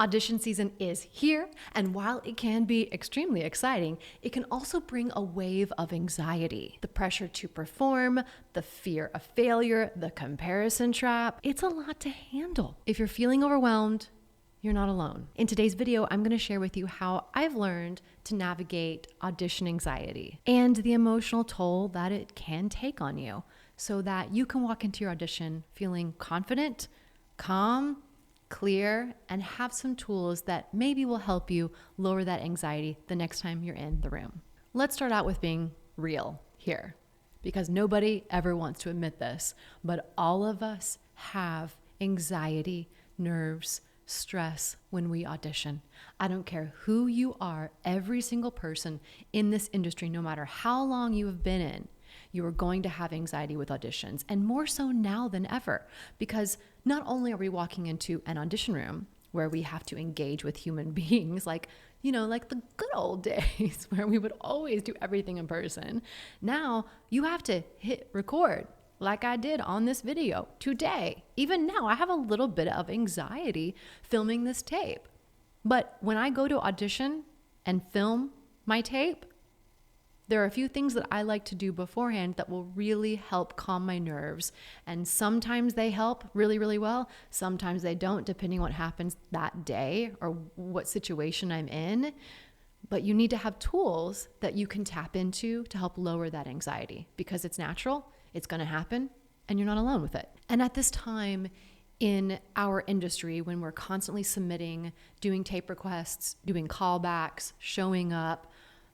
Audition season is here, and while it can be extremely exciting, it can also bring a wave of anxiety. The pressure to perform, the fear of failure, the comparison trap. It's a lot to handle. If you're feeling overwhelmed, you're not alone. In today's video, I'm going to share with you how I've learned to navigate audition anxiety and the emotional toll that it can take on you so that you can walk into your audition feeling confident, calm, clear, and have some tools that maybe will help you lower that anxiety the next time you're in the room. Let's start out with being real here, because nobody ever wants to admit this, but all of us have anxiety, nerves, stress when we audition. I don't care who you are, every single person in this industry, no matter how long you have been in, you are going to have anxiety with auditions, and more so now than ever, because not only are we walking into an audition room where we have to engage with human beings like the good old days where we would always do everything in person. Now you have to hit record like I did on this video today. Even now, I have a little bit of anxiety filming this tape. But when I go to audition and film my tape, there are a few things that I like to do beforehand that will really help calm my nerves. And sometimes they help really, really well. Sometimes they don't, depending on what happens that day or what situation I'm in. But you need to have tools that you can tap into to help lower that anxiety, because it's natural, it's going to happen, and you're not alone with it. And at this time in our industry, when we're constantly submitting, doing tape requests, doing callbacks, showing up,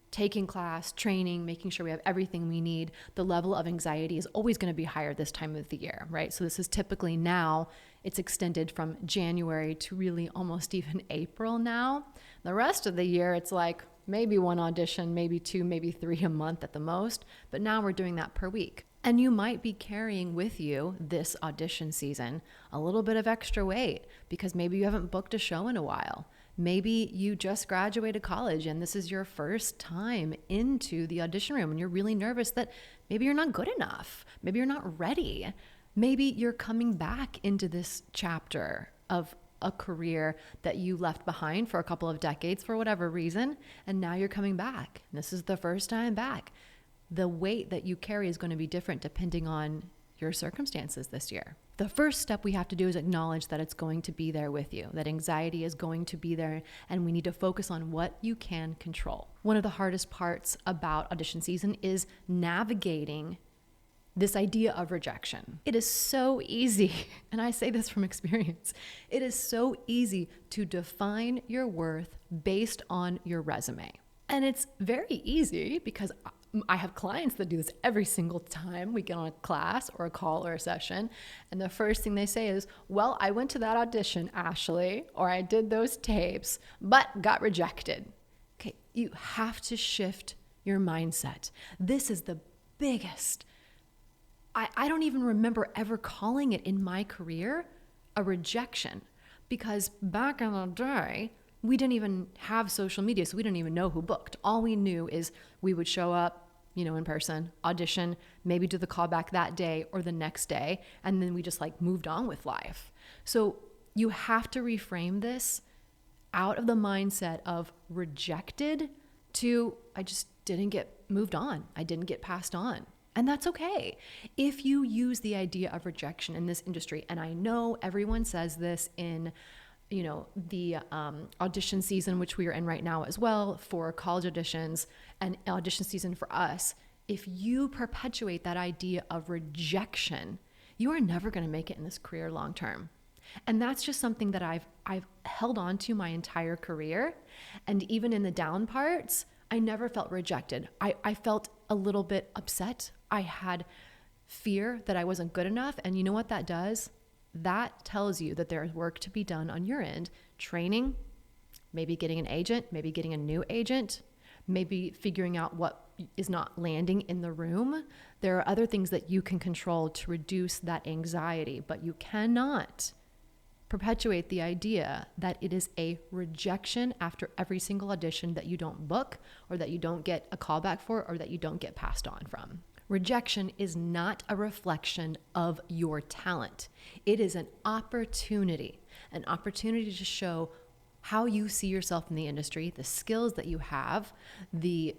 taking class, training, making sure we have everything we need, the level of anxiety is always going to be higher this time of the year, right? So this is typically now, it's extended from January to really almost even April now. The rest of the year, it's like maybe one audition, maybe two, maybe three a month at the most. But now we're doing that per week. And you might be carrying with you this audition season a little bit of extra weight because maybe you haven't booked a show in a while. Maybe you just graduated college and this is your first time into the audition room and you're really nervous that maybe you're not good enough. Maybe you're not ready. Maybe you're coming back into this chapter of a career that you left behind for a couple of decades for whatever reason, and now you're coming back. This is the first time back. The weight that you carry is going to be different depending on your circumstances this year. The first step we have to do is acknowledge that it's going to be there with you, that anxiety is going to be there, and we need to focus on what you can control. One of the hardest parts about audition season is navigating this idea of rejection. It is so easy, and I say this from experience, it is so easy to define your worth based on your resume. And it's very easy because I have clients that do this every single time we get on a class or a call or a session. And the first thing they say is, well, I went to that audition, Ashley, or I did those tapes, but got rejected. Okay, you have to shift your mindset. This is the biggest. I don't even remember ever calling it in my career a rejection, because back in the day, we didn't even have social media, so we didn't even know who booked. All we knew is we would show up, in person, audition, maybe do the callback that day or the next day, and then we just moved on with life. So you have to reframe this out of the mindset of rejected to, I just didn't get moved on. I didn't get passed on. And that's okay. If you use the idea of rejection in this industry, and I know everyone says this in the audition season, which we are in right now as well, for college auditions and audition season for us, if you perpetuate that idea of rejection, you are never going to make it in this career long term. And that's just something that I've held on to my entire career. And even in the down parts, I never felt rejected. I felt a little bit upset. I had fear that I wasn't good enough. And you know what that does? That tells you that there's work to be done on your end. Training, maybe getting an agent, maybe getting a new agent, maybe figuring out what is not landing in the room. There are other things that you can control to reduce that anxiety, but you cannot perpetuate the idea that it is a rejection after every single audition that you don't book or that you don't get a callback for or that you don't get passed on from. Rejection is not a reflection of your talent. It is an opportunity to show how you see yourself in the industry, the skills that you have, the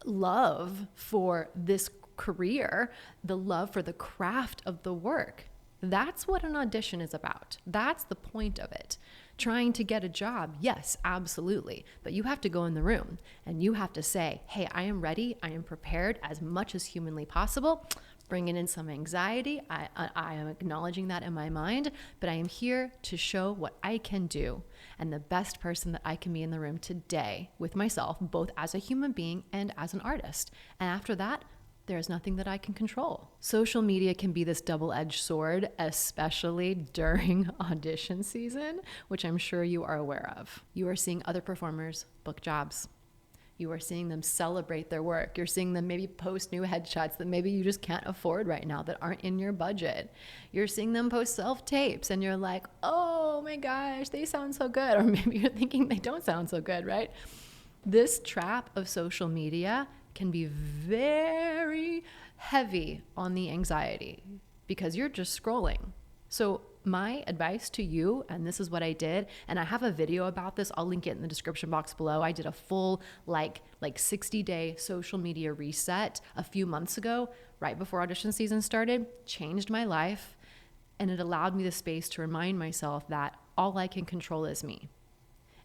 love for this career, the love for the craft of the work. That's what an audition is about. That's the point of it. Trying to get a job, yes, absolutely. But you have to go in the room and you have to say, hey, I am ready. I am prepared as much as humanly possible. Bringing in some anxiety. I am acknowledging that in my mind, but I am here to show what I can do and the best person that I can be in the room today with myself, both as a human being and as an artist. And after that, there is nothing that I can control. Social media can be this double-edged sword, especially during audition season, which I'm sure you are aware of. You are seeing other performers book jobs. You are seeing them celebrate their work. You're seeing them maybe post new headshots that maybe you just can't afford right now, that aren't in your budget. You're seeing them post self-tapes and you're like, oh my gosh, they sound so good. Or maybe you're thinking they don't sound so good, right? This trap of social media can be very heavy on the anxiety because you're just scrolling. So my advice to you, and this is what I did, and I have a video about this, I'll link it in the description box below. I did a full like 60-day social media reset a few months ago, right before audition season started, changed my life, and it allowed me the space to remind myself that all I can control is me.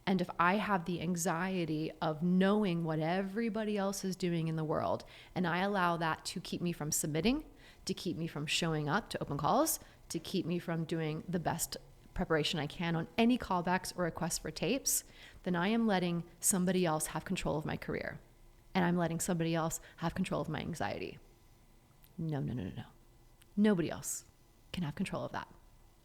And if I have the anxiety of knowing what everybody else is doing in the world, and I allow that to keep me from submitting, to keep me from showing up to open calls, to keep me from doing the best preparation I can on any callbacks or requests for tapes, then I am letting somebody else have control of my career. And I'm letting somebody else have control of my anxiety. No. Nobody else can have control of that.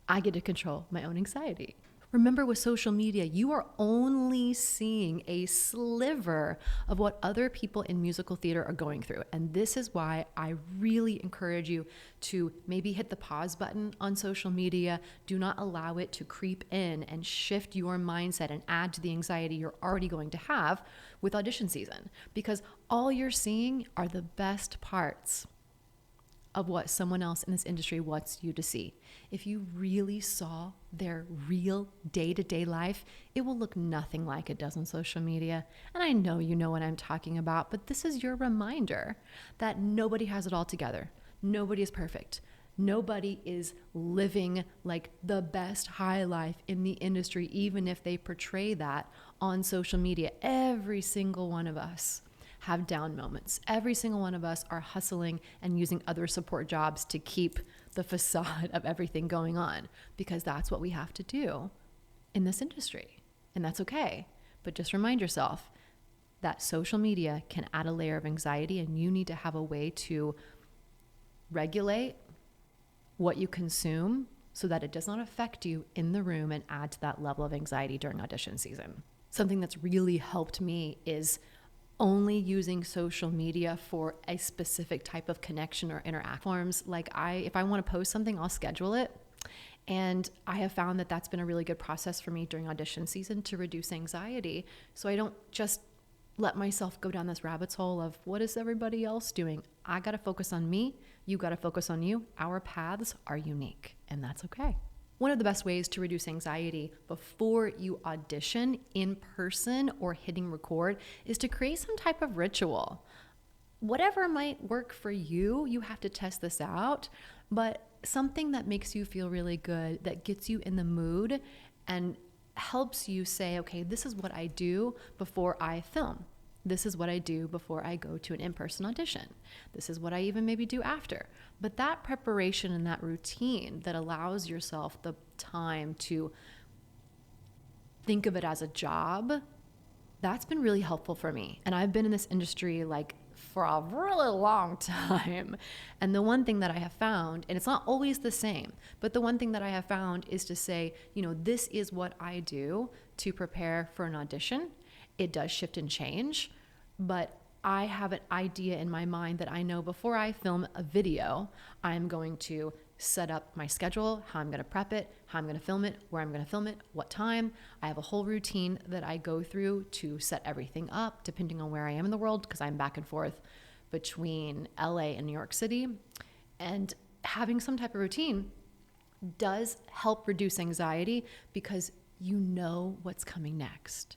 I get to control my own anxiety. Remember, with social media, you are only seeing a sliver of what other people in musical theater are going through. And this is why I really encourage you to maybe hit the pause button on social media. Do not allow it to creep in and shift your mindset and add to the anxiety you're already going to have with audition season, because all you're seeing are the best parts of what someone else in this industry wants you to see. If you really saw their real day-to-day life, it will look nothing like it does on social media. And I know you know what I'm talking about, but this is your reminder that nobody has it all together. Nobody is perfect. Nobody is living like the best high life in the industry, even if they portray that on social media. Every single one of us have down moments. Every single one of us are hustling and using other support jobs to keep the facade of everything going on, because that's what we have to do in this industry. And that's okay. But just remind yourself that social media can add a layer of anxiety, and you need to have a way to regulate what you consume so that it does not affect you in the room and add to that level of anxiety during audition season. Something that's really helped me is only using social media for a specific type of connection or interact forms. Like if I want to post something, I'll schedule it. And I have found that that's been a really good process for me during audition season to reduce anxiety. So I don't just let myself go down this rabbit hole of what is everybody else doing. I got to focus on me. You got to focus on you. Our paths are unique, and that's okay. One of the best ways to reduce anxiety before you audition in person or hitting record is to create some type of ritual. Whatever might work for you, you have to test this out, but something that makes you feel really good, that gets you in the mood and helps you say, okay, this is what I do before I film. This is what I do before I go to an in-person audition. This is what I even maybe do after. But that preparation and that routine that allows yourself the time to think of it as a job, that's been really helpful for me. And I've been in this industry like for a really long time. And the one thing that I have found, and it's not always the same, but the one thing that I have found is to say, this is what I do to prepare for an audition. It does shift and change, but I have an idea in my mind that I know before I film a video, I'm going to set up my schedule, how I'm going to prep it, how I'm going to film it, where I'm going to film it, what time. I have a whole routine that I go through to set everything up, depending on where I am in the world, because I'm back and forth between LA and New York City. And having some type of routine does help reduce anxiety, because you know what's coming next,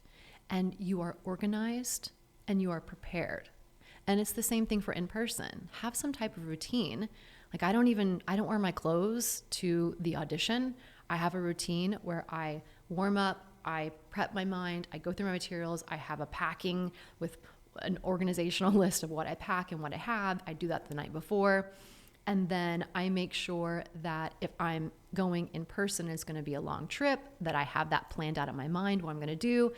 and you are organized and you are prepared. And it's the same thing for in person. Have some type of routine. Like I don't wear my clothes to the audition. I have a routine where I warm up, I prep my mind, I go through my materials, I have a packing with an organizational list of what I pack and what I have. I do that the night before. And then I make sure that if I'm going in person, it's going to be a long trip, that I have that planned out in my mind, what I'm going to do,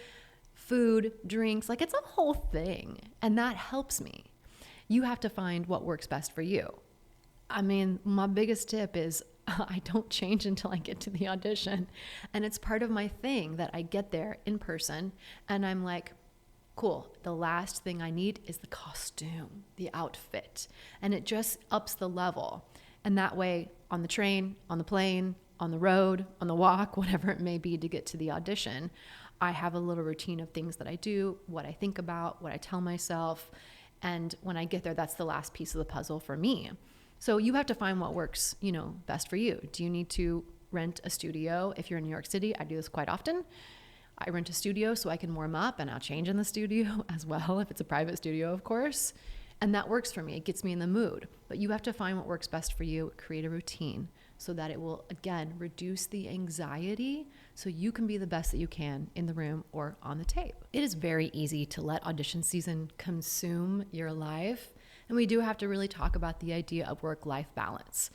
food, drinks, like it's a whole thing. And that helps me. You have to find what works best for you. I mean, my biggest tip is I don't change until I get to the audition. And it's part of my thing that I get there in person and I'm like, cool, the last thing I need is the costume, the outfit. And it just ups the level. And that way, on the train, on the plane, on the road, on the walk, whatever it may be to get to the audition, I have a little routine of things that I do, what I think about, what I tell myself. And when I get there, that's the last piece of the puzzle for me. So you have to find what works, best for you. Do you need to rent a studio? If you're in New York City, I do this quite often. I rent a studio so I can warm up and I'll change in the studio as well, if it's a private studio, of course. And that works for me. It gets me in the mood. But you have to find what works best for you, create a routine so that it will, again, reduce the anxiety so you can be the best that you can in the room or on the tape. It is very easy to let audition season consume your life. And we do have to really talk about the idea of work-life balance.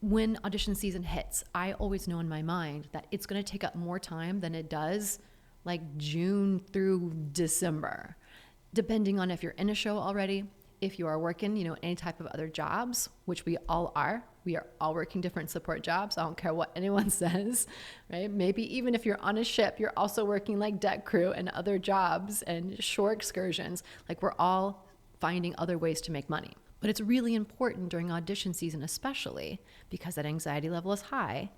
When audition season hits, I always know in my mind that it's going to take up more time than it does like June through December, depending on if you're in a show already, if you are working, any type of other jobs, which we all are. We are all working different support jobs. I don't care what anyone says, right? Maybe even if you're on a ship, you're also working like deck crew and other jobs and shore excursions. Like we're all finding other ways to make money. But it's really important during audition season, especially because that anxiety level is high,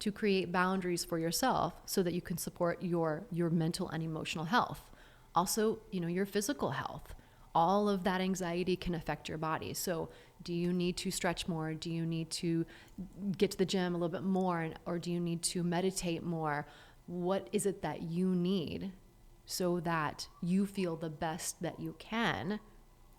to create boundaries for yourself so that you can support your mental and emotional health. Also, your physical health. All of that anxiety can affect your body. So do you need to stretch more? Do you need to get to the gym a little bit more? Or do you need to meditate more? What is it that you need so that you feel the best that you can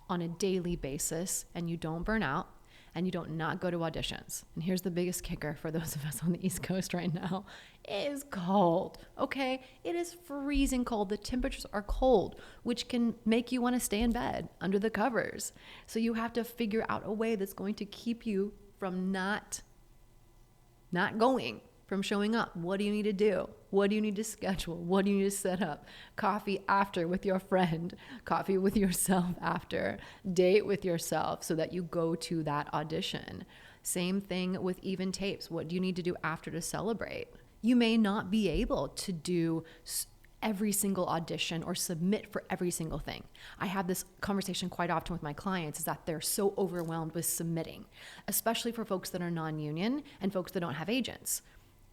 on a daily basis and you don't burn out and you don't not go to auditions? And here's the biggest kicker for those of us on the East Coast right now. It is cold, okay? It is freezing cold. The temperatures are cold, which can make you want to stay in bed under the covers. So you have to figure out a way that's going to keep you from not going, from showing up. What do you need to do? What do you need to schedule? What do you need to set up? Coffee after with your friend, coffee with yourself after, date with yourself so that you go to that audition. Same thing with even tapes. What do you need to do after to celebrate? You may not be able to do every single audition or submit for every single thing. I have this conversation quite often with my clients is that they're so overwhelmed with submitting, especially for folks that are non-union and folks that don't have agents.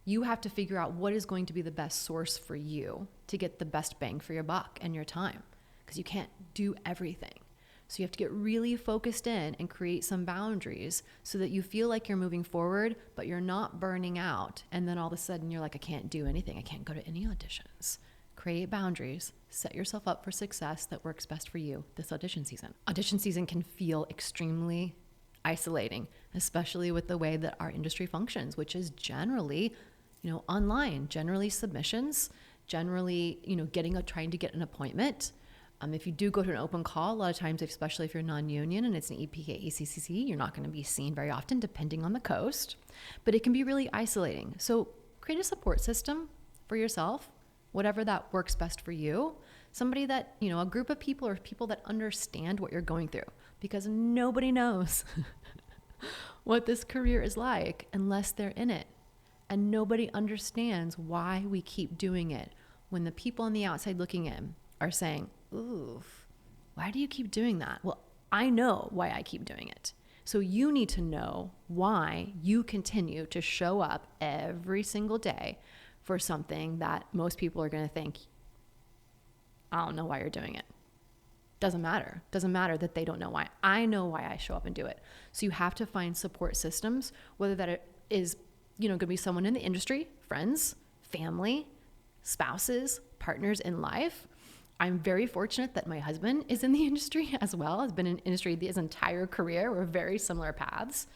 You have to figure out what is going to be the best source for you to get the best bang for your buck and your time, because you can't do everything. So you have to get really focused in and create some boundaries so that you feel like you're moving forward, but you're not burning out. And then all of a sudden you're like, I can't do anything. I can't go to any auditions. Create boundaries, set yourself up for success that works best for you this audition season. Audition season can feel extremely isolating, especially with the way that our industry functions, which is generally online, generally submissions, generally, trying to get an appointment. If you do go to an open call, a lot of times, especially if you're non-union and it's an EPK, ECCC, you're not going to be seen very often depending on the coast, but it can be really isolating. So create a support system for yourself, whatever that works best for you. Somebody that, a group of people or people that understand what you're going through, because nobody knows what this career is like unless they're in it. And nobody understands why we keep doing it when the people on the outside looking in are saying, ooh, why do you keep doing that? Well, I know why I keep doing it. So you need to know why you continue to show up every single day for something that most people are going to think, I don't know why you're doing it. Doesn't matter. Doesn't matter that they don't know why. I know why I show up and do it. So you have to find support systems, whether that is going to be someone in the industry, friends, family, spouses, partners in life. I'm very fortunate that my husband is in the industry as well, has been in industry his entire career. We're very similar paths.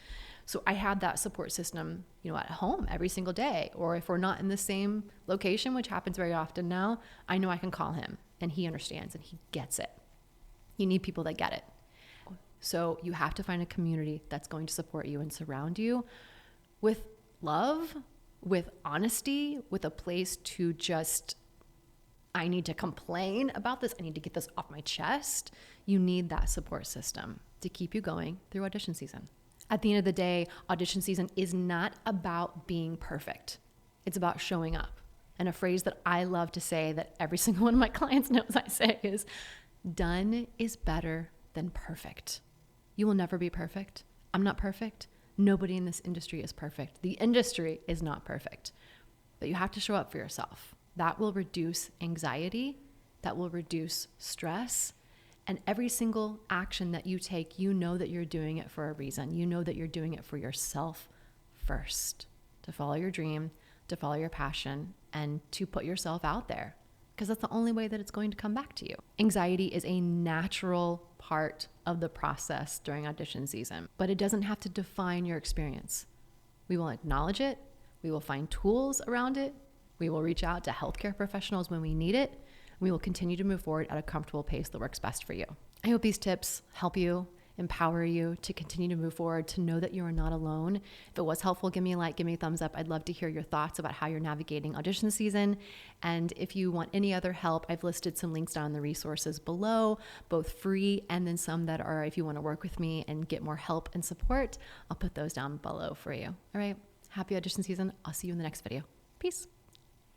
So I have that support system, at home every single day. Or if we're not in the same location, which happens very often now, I know I can call him and he understands and he gets it. You need people that get it. So you have to find a community that's going to support you and surround you with love, with honesty, with a place to just, I need to complain about this. I need to get this off my chest. You need that support system to keep you going through audition season. At the end of the day, audition season is not about being perfect. It's about showing up. And a phrase that I love to say that every single one of my clients knows I say is, done is better than perfect. You will never be perfect. I'm not perfect. Nobody in this industry is perfect. The industry is not perfect. But you have to show up for yourself. That will reduce anxiety. That will reduce stress. And every single action that you take, you know that you're doing it for a reason. You know that you're doing it for yourself first, to follow your dream, to follow your passion, and to put yourself out there, because that's the only way that it's going to come back to you. Anxiety is a natural part of the process during audition season, but it doesn't have to define your experience. We will acknowledge it. We will find tools around it. We will reach out to healthcare professionals when we need it. We will continue to move forward at a comfortable pace that works best for you. I hope these tips help you, empower you to continue to move forward, to know that you are not alone. If it was helpful, give me a like, give me a thumbs up. I'd love to hear your thoughts about how you're navigating audition season. And if you want any other help, I've listed some links down in the resources below, both free and then some that are, if you want to work with me and get more help and support, I'll put those down below for you. All right. Happy audition season. I'll see you in the next video. Peace.